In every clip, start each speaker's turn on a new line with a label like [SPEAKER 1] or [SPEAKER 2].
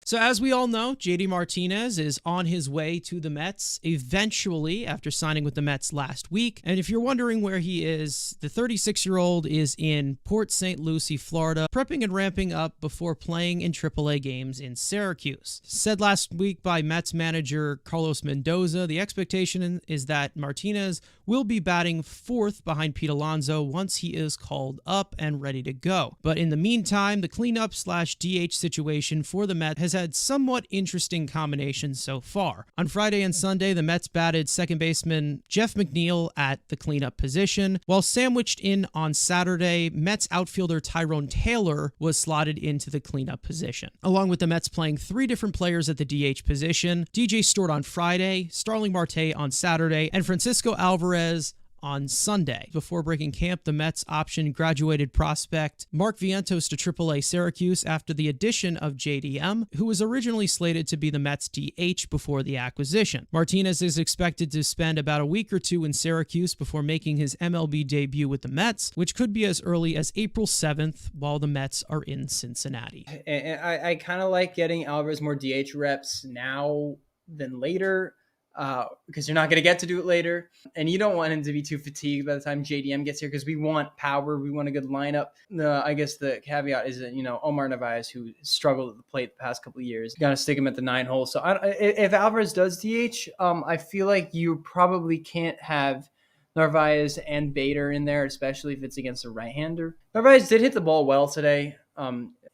[SPEAKER 1] So as we all know, JD Martinez is on his way to the Mets eventually after signing with the Mets last week. And if you're wondering where he is, the 36-year-old is in Port St. Lucie, Florida, prepping and ramping up before playing in AAA games in Syracuse. Said last week by Mets manager Carlos Mendoza, the expectation is that Martinez will be batting fourth behind Pete Alonso once he is called up and ready to go. But in the meantime, the cleanup/DH situation for the Mets has had somewhat interesting combinations so far. On Friday and Sunday, the Mets batted second baseman Jeff McNeil at the cleanup position, while sandwiched in on Saturday, Mets outfielder Tyrone Taylor was slotted into the cleanup position. Along with the Mets playing three different players at the DH position, DJ Stewart on Friday, Starling Marte on Saturday, and Francisco Alvarez on Sunday. Before breaking camp, the Mets optioned graduated prospect Mark Vientos to AAA Syracuse after the addition of JDM, who was originally slated to be the Mets DH before the acquisition. Martinez is expected to spend about a week or two in Syracuse before making his MLB debut with the Mets, which could be as early as April 7th while the Mets are in Cincinnati.
[SPEAKER 2] And I kind of like getting Alvarez more DH reps now than later. Because you're not going to get to do it later. And you don't want him to be too fatigued by the time JDM gets here because we want power. We want a good lineup. I guess the caveat is that, Omar Narvaez, who struggled at the plate the past couple of years, got to stick him at the 9 hole. So if Alvarez does DH, I feel like you probably can't have Narvaez and Bader in there, especially if it's against a right-hander. Narvaez did hit the ball well today.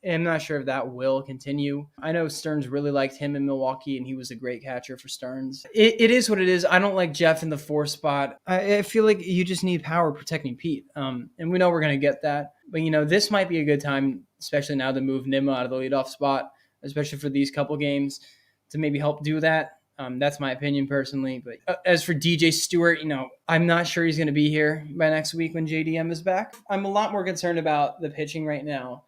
[SPEAKER 2] I'm not sure if that will continue. I know Stearns really liked him in Milwaukee, and he was a great catcher for Stearns. It is what it is. I don't like Jeff in the 4 spot. I feel like you just need power protecting Pete. And we know we're going to get that. But, this might be a good time, especially now to move Nimmo out of the leadoff spot, especially for these couple games, to maybe help do that. That's my opinion personally. But as for DJ Stewart, I'm not sure he's going to be here by next week when JDM is back. I'm a lot more concerned about the pitching right now.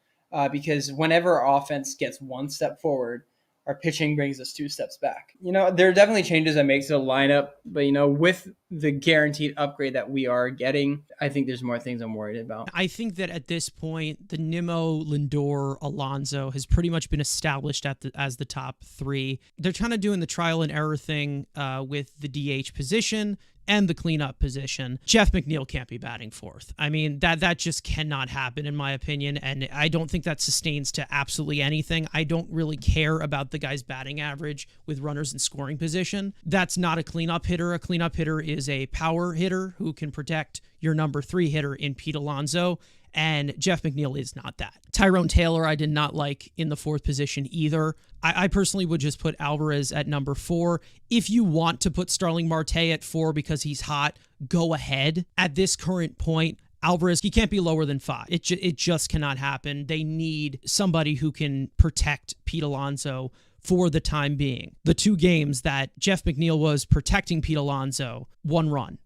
[SPEAKER 2] Because whenever our offense gets 1 step forward, our pitching brings us 2 steps back. There are definitely changes I make to the lineup, but, with the guaranteed upgrade that we are getting, I think there's more things I'm worried about.
[SPEAKER 1] I think that at this point, the Nimmo, Lindor, Alonso has pretty much been established as the top 3. They're kind of doing the trial and error thing with the DH position and the cleanup position. Jeff McNeil can't be batting fourth. I mean, that just cannot happen in my opinion, and I don't think that sustains to absolutely anything. I don't really care about the guy's batting average with runners in scoring position. That's not a cleanup hitter. A cleanup hitter is a power hitter who can protect your number 3 hitter in Pete Alonso, and Jeff McNeil is not that. Tyrone Taylor I did not like in the 4th position either. I personally would just put Alvarez at number 4. If you want to put Starling Marte at 4 because he's hot, go ahead. At this current point, Alvarez, he can't be lower than 5. It just cannot happen. They need somebody who can protect Pete Alonso for the time being. The 2 games that Jeff McNeil was protecting Pete Alonso, 1 run.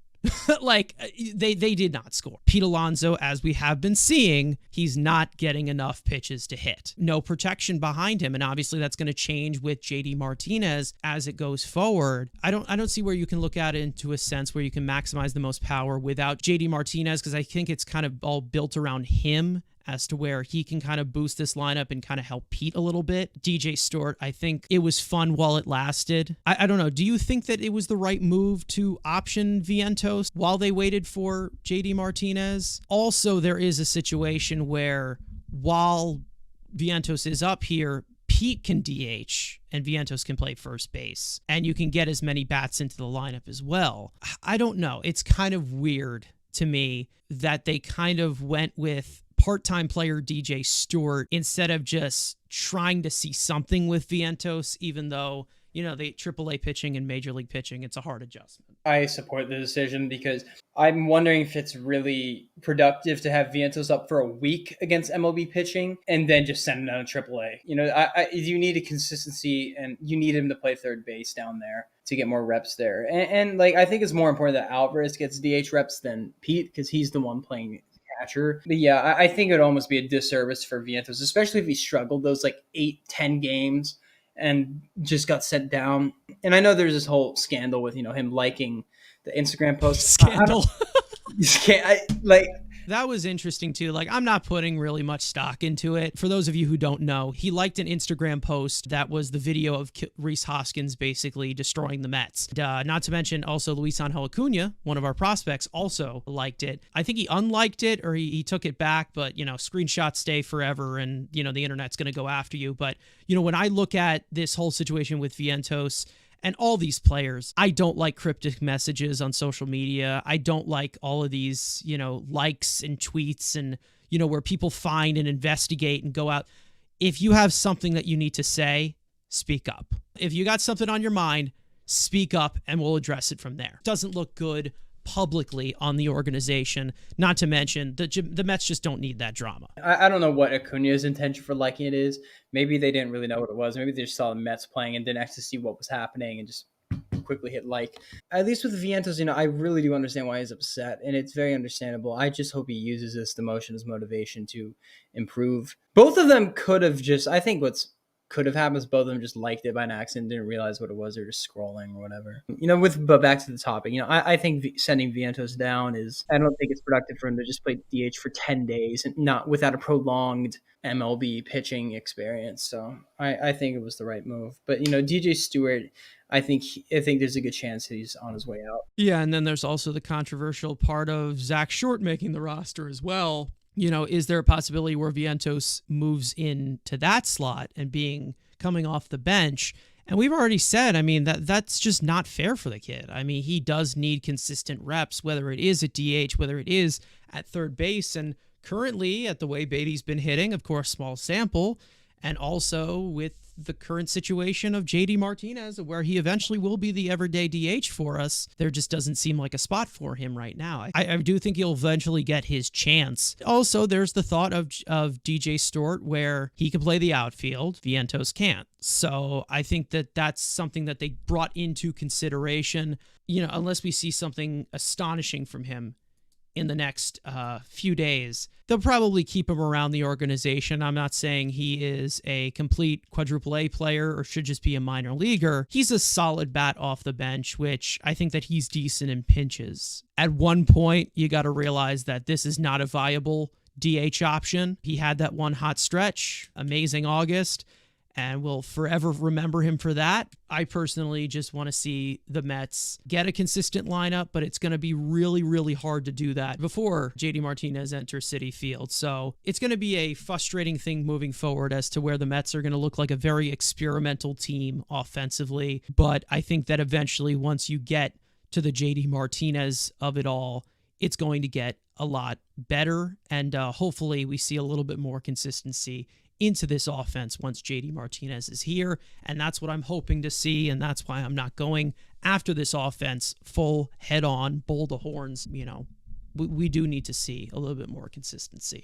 [SPEAKER 1] They did not score. Pete Alonso, as we have been seeing, he's not getting enough pitches to hit. No protection behind him, and obviously that's going to change with JD Martinez as it goes forward. I don't see where you can look at it into a sense where you can maximize the most power without JD Martinez, because I think it's kind of all built around him as to where he can kind of boost this lineup and kind of help Pete a little bit. DJ Stewart, I think it was fun while it lasted. I don't know. Do you think that it was the right move to option Vientos while they waited for JD Martinez? Also, there is a situation where while Vientos is up here, Pete can DH and Vientos can play first base, and you can get as many bats into the lineup as well. I don't know. It's kind of weird to me that they kind of went with part-time player DJ Stewart instead of just trying to see something with Vientos, even though, the AAA pitching and Major League pitching, it's a hard adjustment.
[SPEAKER 2] I support the decision because I'm wondering if it's really productive to have Vientos up for a week against MLB pitching and then just send him down to AAA. You need a consistency and you need him to play third base down there to get more reps there. And I think it's more important that Alvarez gets DH reps than Pete because he's the one playing catcher. But yeah, I think it would almost be a disservice for Vientos, especially if he struggled those 8-10 games and just got sent down. And I know there's this whole scandal with him liking the Instagram post.
[SPEAKER 1] Scandal. That was interesting too. Like, I'm not putting really much stock into it. For those of you who don't know, he liked an Instagram post that was the video of Rhys Hoskins basically destroying the Mets. Not to mention also Luis Angel Acuna, one of our prospects, also liked it. I think he unliked it or he took it back, but, screenshots stay forever and, the internet's going to go after you. But, when I look at this whole situation with Vientos and all these players, I don't like cryptic messages on social media. I don't like all of these, likes and tweets and, where people find and investigate and go out. If you have something that you need to say, speak up. If you got something on your mind, speak up and we'll address it from there. It doesn't look good publicly on the organization, not to mention the Mets just don't need that drama.
[SPEAKER 2] I don't know what Acuna's intention for liking it is. Maybe they didn't really know what it was. Maybe they just saw the Mets playing and didn't actually see what was happening and just quickly hit like. At least with Vientos, I really do understand why he's upset, and it's very understandable. I just hope he uses this emotion as motivation to improve. Both of them could have I think what's could have happened is both of them just liked it by an accident, didn't realize what it was, or just scrolling or whatever. But back to the topic, I think sending Vientos down I don't think it's productive for him to just play DH for 10 days and not without a prolonged MLB pitching experience. So I think it was the right move. But, DJ Stewart, I think there's a good chance that he's on his way out.
[SPEAKER 1] Yeah, and then there's also the controversial part of Zach Short making the roster as well. Is there a possibility where Vientos moves into that slot and coming off the bench? And we've already said, that's just not fair for the kid. He does need consistent reps, whether it is at DH, whether it is at third base. And currently, at the way Beatty's been hitting, of course, small sample, and also with the current situation of JD Martinez, where he eventually will be the everyday DH for us, there just doesn't seem like a spot for him right now. I do think he'll eventually get his chance. Also, there's the thought of DJ Stewart where he can play the outfield, Vientos can't. So I think that's something that they brought into consideration, unless we see something astonishing from him in the next few days. They'll probably keep him around the organization. I'm not saying he is a complete quadruple A player or should just be a minor leaguer. He's a solid bat off the bench, which I think that he's decent in pinches. At one point, you got to realize that this is not a viable DH option. He had that one hot stretch, amazing August, and we'll forever remember him for that. I personally just want to see the Mets get a consistent lineup, but it's going to be really, really hard to do that before JD Martinez enters Citi Field. So it's going to be a frustrating thing moving forward as to where the Mets are going to look like a very experimental team offensively. But I think that eventually, once you get to the JD Martinez of it all, it's going to get a lot better. And hopefully we see a little bit more consistency into this offense once JD Martinez is here. And that's what I'm hoping to see. And that's why I'm not going after this offense full head on, bull to horns. We do need to see a little bit more consistency.